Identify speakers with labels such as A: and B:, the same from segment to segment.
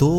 A: 2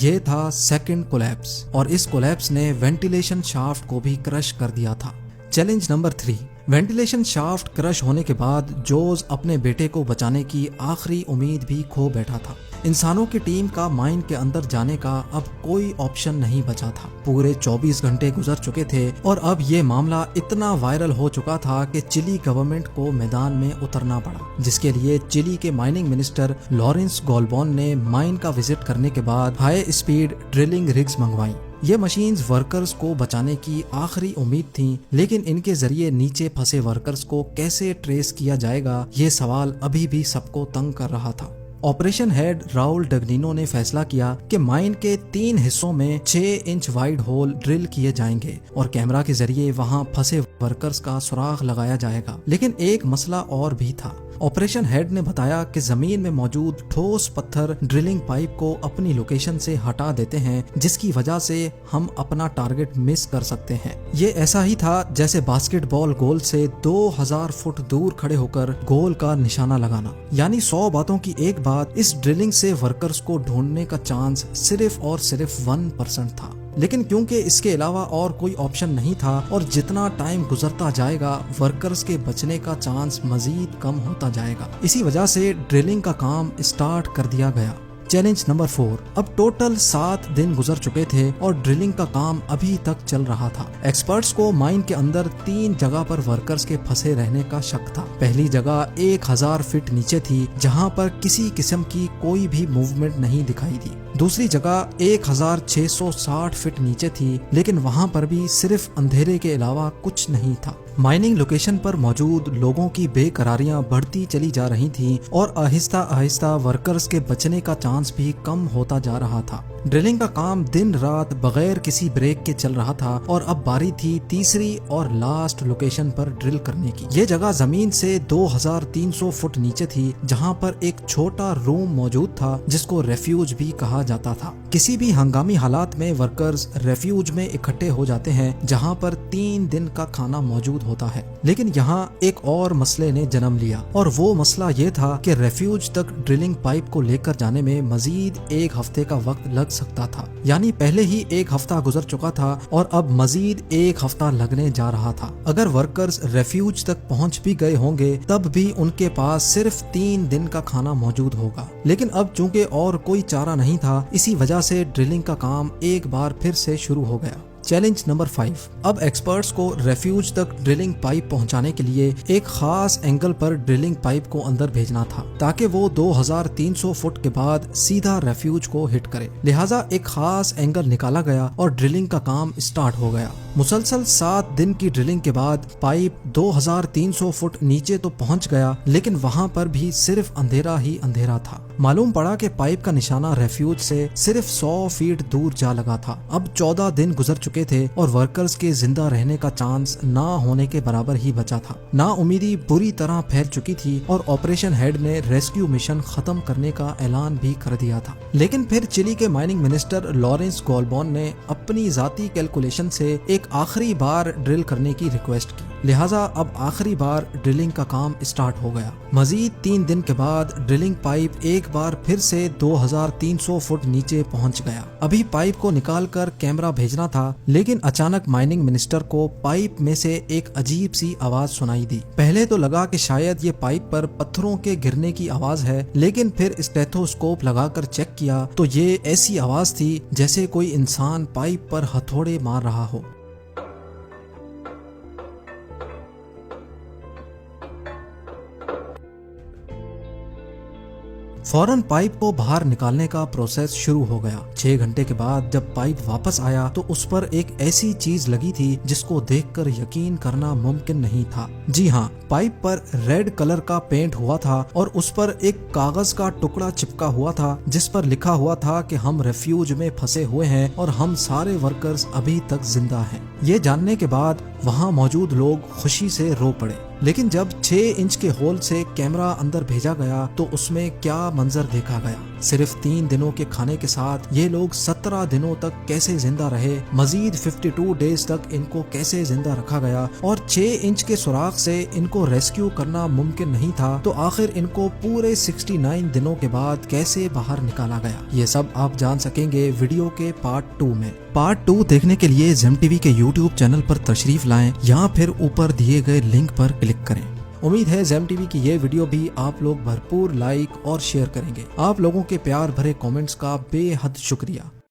A: یہ تھا second collapse, اور اس کولیپس نے وینٹیلیشن شافٹ کو بھی کرش کر دیا تھا۔ چیلنج نمبر 3، وینٹیلیشن شافٹ کرش ہونے کے بعد جوز اپنے بیٹے کو بچانے کی آخری امید بھی کھو بیٹھا تھا۔ انسانوں کی ٹیم کا مائن کے اندر جانے کا اب کوئی آپشن نہیں بچا تھا۔ پورے 24 گھنٹے گزر چکے تھے اور اب یہ معاملہ اتنا وائرل ہو چکا تھا کہ چلی گورنمنٹ کو میدان میں اترنا پڑا، جس کے لیے چلی کے مائننگ منسٹر لارنس گولبون نے مائن کا وزٹ کرنے کے بعد ہائی اسپیڈ ڈرلنگ رگز منگوائیں۔ یہ مشینز ورکرز کو بچانے کی آخری امید تھیں، لیکن ان کے ذریعے نیچے پھنسے ورکرز کو کیسے ٹریس کیا جائے گا، یہ سوال ابھی بھی سب کو تنگ کر رہا تھا۔ آپریشن ہیڈ راؤل ڈگنینو نے فیصلہ کیا کہ مائن کے 3 حصوں میں 6 انچ وائڈ ہول ڈرل کیے جائیں گے اور کیمرہ کے ذریعے وہاں پھنسے ورکرز کا سراغ لگایا جائے گا۔ لیکن ایک مسئلہ اور بھی تھا۔ آپریشن ہیڈ نے بتایا کہ زمین میں موجود ٹھوس پتھر ڈرلنگ پائپ کو اپنی لوکیشن سے ہٹا دیتے ہیں، جس کی وجہ سے ہم اپنا ٹارگٹ مس کر سکتے ہیں۔ یہ ایسا ہی تھا جیسے باسکٹ بال گول سے 2000 فٹ دور کھڑے ہو کر گول کا نشانہ لگانا، یعنی 100 باتوں کی ایک بات، اس ڈرلنگ سے ورکرز کو ڈھونڈنے کا چانس صرف اور صرف 1% تھا۔ لیکن کیونکہ اس کے علاوہ اور کوئی آپشن نہیں تھا اور جتنا ٹائم گزرتا جائے گا ورکرز کے بچنے کا چانس مزید کم ہوتا جائے گا، اسی وجہ سے ڈرلنگ کا کام اسٹارٹ کر دیا گیا۔ چیلنج نمبر 4، اب ٹوٹل 7 دن گزر چکے تھے اور ڈرلنگ کا کام ابھی تک چل رہا تھا۔ ایکسپرٹس کو مائن کے اندر 3 جگہ پر ورکرز کے پھنسے رہنے کا شک تھا۔ پہلی جگہ 1000 فٹ نیچے تھی، جہاں پر کسی قسم کی کوئی بھی موومنٹ نہیں دکھائی دی۔ دوسری جگہ 1660 فٹ نیچے تھی، لیکن وہاں پر بھی صرف اندھیرے کے علاوہ کچھ نہیں تھا۔ مائننگ لوکیشن پر موجود لوگوں کی بے قراریاں بڑھتی چلی جا رہی تھیں اور آہستہ آہستہ ورکرز کے بچنے کا چانس بھی کم ہوتا جا رہا تھا۔ ڈرلنگ کا کام دن رات بغیر کسی بریک کے چل رہا تھا اور اب باری تھی تیسری اور لاسٹ لوکیشن پر ڈرل کرنے کی۔ یہ جگہ زمین سے 2300 فٹ نیچے تھی، جہاں پر ایک چھوٹا روم موجود تھا جس کو ریفیوج بھی کہا جاتا تھا۔ کسی بھی ہنگامی حالات میں ورکرز ریفیوج میں اکٹھے ہو جاتے ہیں، جہاں پر 3 دن کا کھانا موجود ہوتا ہے۔ لیکن یہاں ایک اور مسئلے نے جنم لیا، اور وہ مسئلہ یہ تھا کہ ریفیوج تک ڈرلنگ پائپ کو لے کر جانے میں مزید 1 ہفتے کا وقت لگ سکتا تھا، یعنی پہلے ہی 1 ہفتہ گزر چکا تھا اور اب مزید 1 ہفتہ لگنے جا رہا تھا۔ اگر ورکرز ریفیوج تک پہنچ بھی گئے ہوں گے تب بھی ان کے پاس صرف 3 دن کا کھانا موجود ہوگا۔ لیکن اب چونکہ اور کوئی چارہ نہیں تھا، اسی وجہ سے ڈرلنگ کا کام ایک بار پھر سے شروع ہو گیا۔ چیلنج نمبر 5، اب ایکسپرٹس کو ریفیوج تک ڈرلنگ پائپ پہنچانے کے لیے ایک خاص اینگل پر ڈرلنگ پائپ کو اندر بھیجنا تھا تاکہ وہ 2300 فٹ کے بعد سیدھا ریفیوج کو ہٹ کرے۔ لہٰذا ایک خاص اینگل نکالا گیا اور ڈرلنگ کا کام اسٹارٹ ہو گیا۔ مسلسل 7 دن کی ڈرلنگ کے بعد پائپ 2300 فٹ نیچے تو پہنچ گیا، لیکن وہاں پر بھی صرف اندھیرا ہی اندھیرا تھا۔ معلوم پڑا کہ پائپ کا نشانہ ریفیوج سے صرف 100 فیٹ دور جا لگا تھا۔ اب 14 دن گزر چکے تھے اور ورکرز کے زندہ رہنے کا چانس نہ ہونے کے برابر ہی بچا تھا۔ نا امیدی بری طرح پھیل چکی تھی اور آپریشن ہیڈ نے ریسکیو مشن ختم کرنے کا اعلان بھی کر دیا تھا۔ لیکن پھر چلی کے مائننگ منسٹر لارنس گولبون نے اپنی ذاتی کیلکولیشن سے ایک آخری بار ڈرل کرنے کی ریکویسٹ کی، لہٰذا اب آخری بار ڈرلنگ کا کام اسٹارٹ ہو گیا۔ مزید 3 دن کے بعد ڈرلنگ پائپ ایک بار پھر سے 2300 فٹ نیچے پہنچ گیا۔ ابھی پائپ کو نکال کر کیمرہ بھیجنا تھا، لیکن اچانک مائننگ منسٹر کو پائپ میں سے ایک عجیب سی آواز سنائی دی۔ پہلے تو لگا کہ شاید یہ پائپ پر پتھروں کے گرنے کی آواز ہے، لیکن پھر اسٹیتھوسکوپ لگا کر چیک کیا تو یہ ایسی آواز تھی جیسے کوئی انسان پائپ پر ہتھوڑے مار رہا ہو۔ فوراً پائپ کو باہر نکالنے کا پروسیس شروع ہو گیا۔ 6 گھنٹے کے بعد جب پائپ واپس آیا تو اس پر ایک ایسی چیز لگی تھی جس کو دیکھ کر یقین کرنا ممکن نہیں تھا۔ جی ہاں، پائپ پر ریڈ کلر کا پینٹ ہوا تھا اور اس پر ایک کاغذ کا ٹکڑا چپکا ہوا تھا جس پر لکھا ہوا تھا کہ ہم ریفیوج میں پھنسے ہوئے ہیں اور ہم سارے ورکرز ابھی تک زندہ ہیں۔ یہ جاننے کے بعد وہاں موجود لوگ خوشی سے رو پڑے۔ لیکن جب 6 انچ کے ہول سے کیمرہ اندر بھیجا گیا تو اس میں کیا منظر دیکھا گیا۔ صرف 3 دنوں کے کھانے کے ساتھ یہ لوگ 17 دنوں تک کیسے زندہ رہے، مزید 52 ڈیز تک ان کو کیسے زندہ رکھا گیا اور 6 انچ کے سوراخ سے ان کو ریسکیو کرنا ممکن نہیں تھا، تو آخر ان کو پورے 69 دنوں کے بعد کیسے باہر نکالا گیا، یہ سب آپ جان سکیں گے ویڈیو کے پارٹ 2 میں۔ پارٹ 2 دیکھنے کے لیے زیم ٹی وی کے یوٹیوب چینل پر تشریف لائیں یا پھر اوپر دیے گئے لنک پر کلک کریں۔ امید ہے زیم ٹی وی کی یہ ویڈیو بھی آپ لوگ بھرپور لائک اور شیئر کریں گے۔ آپ لوگوں کے پیار بھرے کامنٹس کا بے حد شکریہ۔